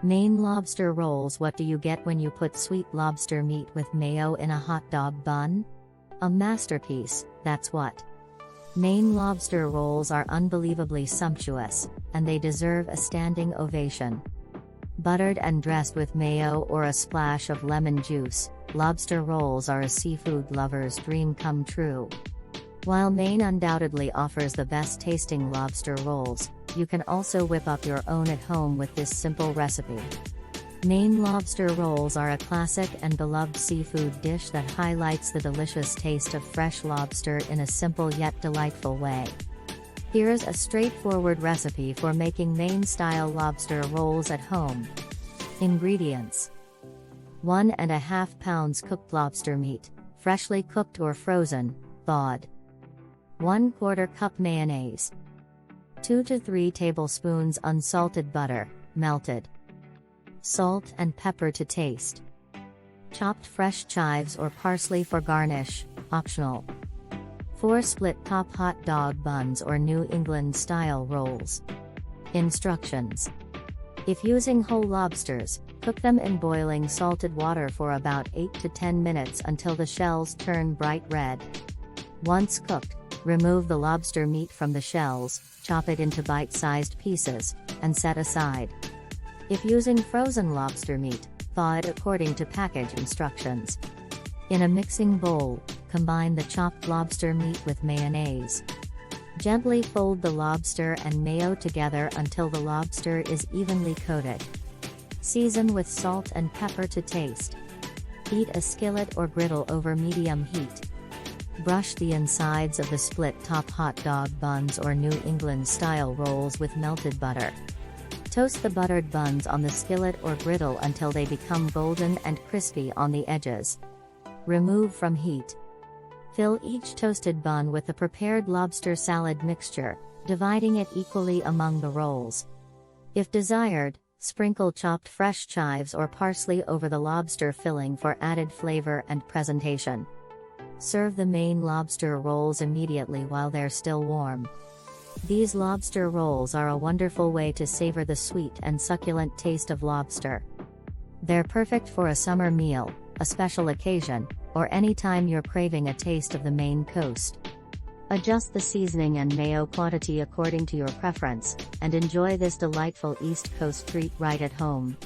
Maine Lobster Rolls. What do you get when you put sweet lobster meat with mayo in a hot dog bun? A masterpiece, that's what. Maine Lobster Rolls are unbelievably sumptuous, and they deserve a standing ovation. Buttered and dressed with mayo or a splash of lemon juice, lobster rolls are a seafood lover's dream come true. While Maine undoubtedly offers the best tasting lobster rolls, you can also whip up your own at home with this simple recipe. Maine lobster rolls are a classic and beloved seafood dish that highlights the delicious taste of fresh lobster in a simple yet delightful way. Here's a straightforward recipe for making Maine-style lobster rolls at home. Ingredients: 1.5 pounds cooked lobster meat, freshly cooked or frozen, thawed. 1/4 cup mayonnaise. 2 to 3 tablespoons unsalted butter, melted. Salt and pepper to taste. Chopped fresh chives or parsley for garnish, optional. 4 split-top hot dog buns or New England-style rolls. Instructions: if using whole lobsters, cook them in boiling salted water for about 8 to 10 minutes until the shells turn bright red. Once cooked, remove the lobster meat from the shells, chop it into bite-sized pieces, and set aside. If using frozen lobster meat, thaw it according to package instructions. In a mixing bowl, combine the chopped lobster meat with mayonnaise. Gently fold the lobster and mayo together until the lobster is evenly coated. Season with salt and pepper to taste. Heat a skillet or griddle over medium heat. Brush the insides of the split-top hot dog buns or New England-style rolls with melted butter. Toast the buttered buns on the skillet or griddle until they become golden and crispy on the edges. Remove from heat. Fill each toasted bun with the prepared lobster salad mixture, dividing it equally among the rolls. If desired, sprinkle chopped fresh chives or parsley over the lobster filling for added flavor and presentation. Serve the Maine lobster rolls immediately while they're still warm. These lobster rolls are a wonderful way to savor the sweet and succulent taste of lobster. They're perfect for a summer meal, a special occasion, or anytime you're craving a taste of the Maine coast. Adjust the seasoning and mayo quantity according to your preference, and enjoy this delightful East Coast treat right at home.